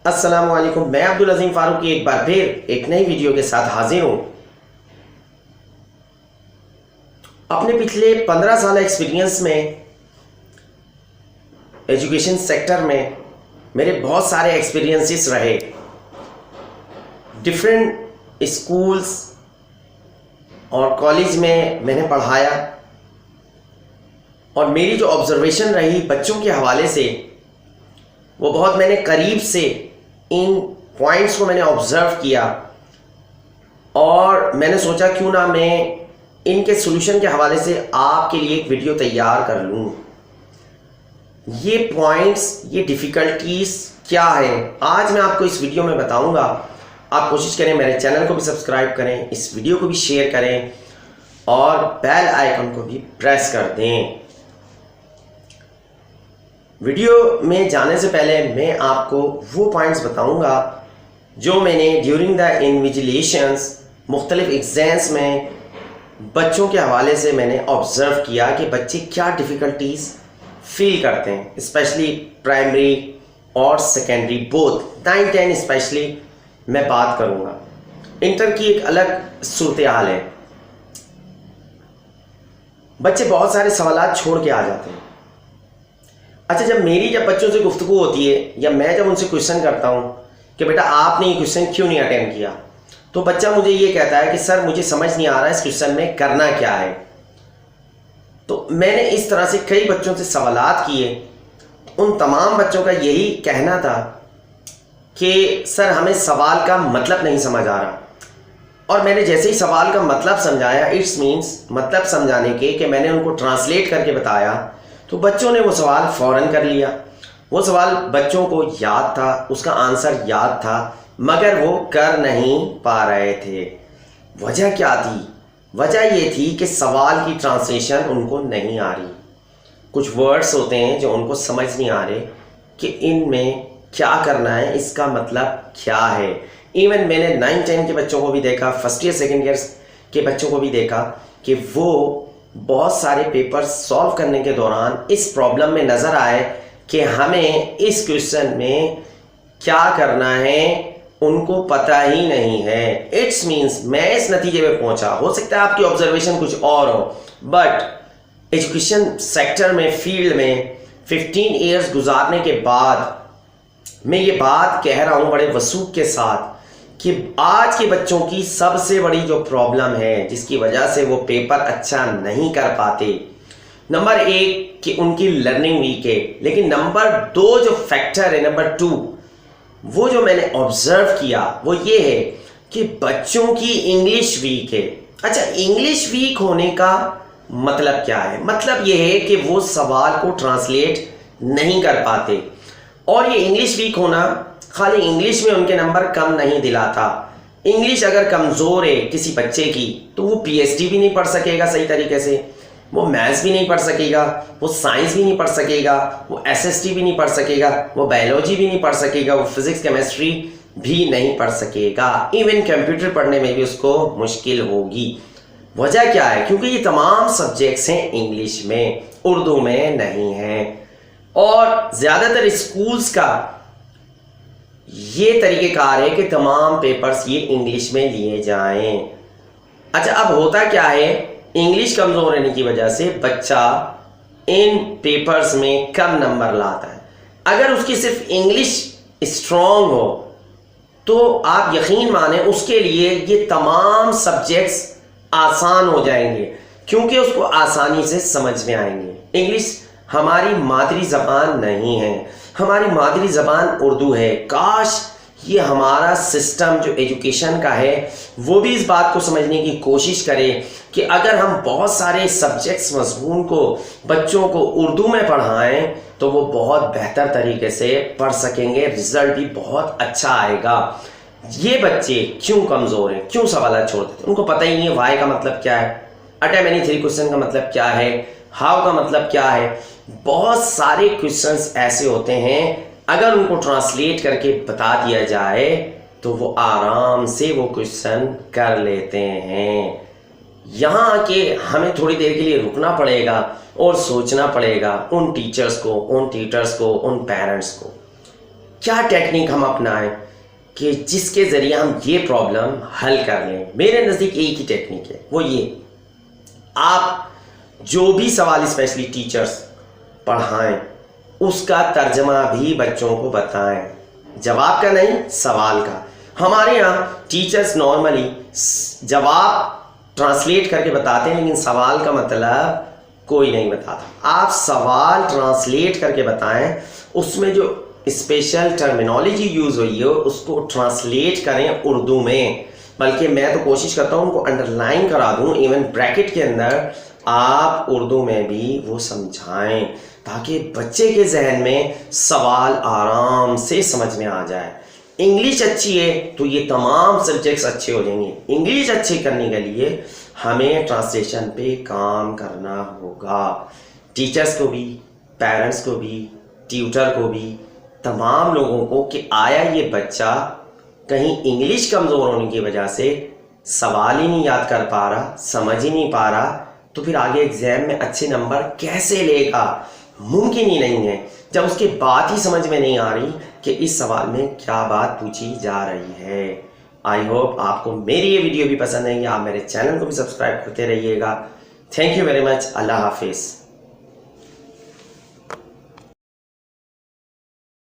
अस्सलामुअलैकुम। मैं अब्दुल अजीम फारूकी एक बार फिर एक नई वीडियो के साथ हाजिर हूँ। अपने पिछले 15 साल एक्सपीरियंस में एजुकेशन सेक्टर में मेरे बहुत सारे एक्सपीरियंसेस रहे। डिफरेंट स्कूल्स और कॉलेज में मैंने पढ़ाया और मेरी जो ऑब्जर्वेशन रही बच्चों के हवाले से वो बहुत मैंने करीब से इन पॉइंट्स को मैंने ऑब्जर्व किया और मैंने सोचा क्यों ना मैं इनके सॉल्यूशन के हवाले से आपके लिए एक वीडियो तैयार कर लूँ। ये पॉइंट्स, ये डिफ़िकल्टीज़ क्या है, आज मैं आपको इस वीडियो में बताऊंगा। आप कोशिश करें मेरे चैनल को भी सब्सक्राइब करें, इस वीडियो को भी शेयर करें और बेल आइकन को भी प्रेस कर दें। वीडियो में जाने से पहले मैं आपको वो पॉइंट्स बताऊंगा जो मैंने ड्यूरिंग द इन्विजिलेशंस मुख्तलिफ एग्ज़ाम्स में बच्चों के हवाले से मैंने ऑब्ज़र्व किया कि बच्चे क्या डिफ़िकल्टीज़ फील करते हैं, स्पेशली प्राइमरी और सेकेंडरी बोथ 9-10 स्पेशली मैं बात करूंगा। इंटर की एक अलग सूरत हाल है। बच्चे बहुत सारे सवालात छोड़ के आ जाते हैं। अच्छा, जब बच्चों से गुफ्तगू होती है या मैं जब उनसे क्वेश्चन करता हूँ कि बेटा आपने ये क्वेश्चन क्यों नहीं अटेम्प्ट किया, तो बच्चा मुझे ये कहता है कि सर मुझे समझ नहीं आ रहा इस क्वेश्चन में करना क्या है। तो मैंने इस तरह से कई बच्चों से सवालात किए। उन तमाम बच्चों का यही कहना था कि सर हमें सवाल का मतलब नहीं समझ आ रहा। और मैंने जैसे ही सवाल का मतलब समझाया, इट्स मीन्स मतलब समझाने के कि मैंने उनको ट्रांसलेट करके बताया, तो बच्चों ने वो सवाल फ़ौरन कर लिया। वो सवाल बच्चों को याद था, उसका आंसर याद था, मगर वो कर नहीं पा रहे थे। वजह क्या थी? वजह ये थी कि सवाल की ट्रांसलेशन उनको नहीं आ रही। कुछ वर्ड्स होते हैं जो उनको समझ नहीं आ रहे कि इनमें क्या करना है, इसका मतलब क्या है। इवन मैंने 9-10 के बच्चों को भी देखा, फर्स्ट ईयर सेकेंड ईयर के बच्चों को भी देखा कि वो बहुत सारे पेपर सॉल्व करने के दौरान इस प्रॉब्लम में नज़र आए कि हमें इस क्वेश्चन में क्या करना है उनको पता ही नहीं है। इट्स मीन्स मैं इस नतीजे पे पहुंचा, हो सकता है आपकी ऑब्जर्वेशन कुछ और हो, बट एजुकेशन सेक्टर में, फील्ड में 15 ईयर्स गुजारने के बाद मैं ये बात कह रहा हूँ बड़े वसूख के साथ कि आज के बच्चों की सबसे बड़ी जो प्रॉब्लम है जिसकी वजह से वो पेपर अच्छा नहीं कर पाते, नंबर 1 कि उनकी लर्निंग वीक है, लेकिन नंबर 2 जो फैक्टर है, नंबर 2 वो जो मैंने ऑब्जर्व किया वो ये है कि बच्चों की इंग्लिश वीक है। अच्छा, इंग्लिश वीक होने का मतलब क्या है? मतलब ये है कि वो सवाल को ट्रांसलेट नहीं कर पाते। और ये इंग्लिश वीक होना खाली इंग्लिश में उनके नंबर कम नहीं दिलाता। इंग्लिश अगर कमज़ोर है किसी बच्चे की तो वो पीएचडी भी नहीं पढ़ सकेगा सही तरीके से, वो मैथ्स भी नहीं पढ़ सकेगा, वो साइंस भी नहीं पढ़ सकेगा, वो एसएसटी भी नहीं पढ़ सकेगा, वो बायोलॉजी भी नहीं पढ़ सकेगा, वो फिजिक्स केमिस्ट्री भी नहीं पढ़ सकेगा। इवन कंप्यूटर पढ़ने में भी उसको मुश्किल होगी। वजह क्या है? क्योंकि ये तमाम सब्जेक्ट्स हैं इंग्लिश में, उर्दू में नहीं हैं। और ज़्यादातर स्कूल्स का ये तरीक़ेकार है कि तमाम पेपर्स ये इंग्लिश में लिए जाएं। अच्छा, अब होता क्या है, इंग्लिश कमज़ोर रहने की वजह से बच्चा इन पेपर्स में कम नंबर लाता है। अगर उसकी सिर्फ इंग्लिश स्ट्रॉन्ग हो तो आप यकीन माने उसके लिए ये तमाम सब्जेक्ट्स आसान हो जाएंगे क्योंकि उसको आसानी से समझ में आएंगे। इंग्लिश हमारी मादरी ज़बान नहीं है, हमारी मादरी ज़बान उर्दू है। काश ये हमारा सिस्टम जो एजुकेशन का है वो भी इस बात को समझने की कोशिश करे कि अगर हम बहुत सारे सब्जेक्ट्स मज़मून को बच्चों को उर्दू में पढ़ाएं तो वो बहुत बेहतर तरीके से पढ़ सकेंगे, रिज़ल्ट भी बहुत अच्छा आएगा। ये बच्चे क्यों कमज़ोर हैं, क्यों सवाल छोड़ते हैं? उनको पता ही नहीं है वाई का मतलब क्या है, अटेम्प्ट एनी 3 क्वेश्चन का मतलब क्या है, हाउ का मतलब क्या है। बहुत सारे क्वेश्चंस ऐसे होते हैं अगर उनको ट्रांसलेट करके बता दिया जाए तो वो आराम से वो क्वेश्चन कर लेते हैं। यहाँ आके हमें थोड़ी देर के लिए रुकना पड़ेगा और सोचना पड़ेगा उन टीचर्स को, उन ट्यूटर्स को, उन पेरेंट्स को। क्या टेक्निक हम अपनाएं कि जिसके ज़रिए हम ये प्रॉब्लम हल कर लें। मेरे नज़दीक एक ही टेक्निक है, वो ये, आप जो भी सवाल स्पेशली टीचर्स पढ़ाएं उसका तर्जमा भी बच्चों को बताएं, जवाब का नहीं, सवाल का। हमारे यहाँ टीचर्स नॉर्मली जवाब ट्रांसलेट करके बताते हैं, लेकिन सवाल का मतलब कोई नहीं बताता। आप सवाल ट्रांसलेट करके बताएं, उसमें जो स्पेशल टर्मिनोलॉजी यूज़ हुई है उसको ट्रांसलेट करें उर्दू में। बल्कि मैं तो कोशिश करता हूँ उनको अंडरलाइन करा दूँ, इवन ब्रैकेट के अंदर आप उर्दू में भी वो समझाएं, ताकि बच्चे के जहन में सवाल आराम से समझ में आ जाए। इंग्लिश अच्छी है तो ये तमाम सब्जेक्ट्स अच्छे हो जाएंगे। इंग्लिश अच्छी करने के लिए हमें ट्रांसलेशन पे काम करना होगा। टीचर्स को भी, पेरेंट्स को भी, ट्यूटर को भी, तमाम लोगों को, कि आया ये बच्चा कहीं इंग्लिश कमज़ोर होने की वजह से सवाल ही नहीं याद कर पा रहा, समझ ही नहीं पा रहा, तो फिर आगे एग्ज़ाम में अच्छे नंबर कैसे लेगा? मुमकिन ही नहीं है जब उसके बात ही समझ में नहीं आ रही कि इस सवाल में क्या बात पूछी जा रही है। आई होप आपको मेरी ये वीडियो भी पसंद आएगी। आप मेरे चैनल को भी सब्सक्राइब करते रहिएगा। Thank you very much. अल्लाह हाफिज़।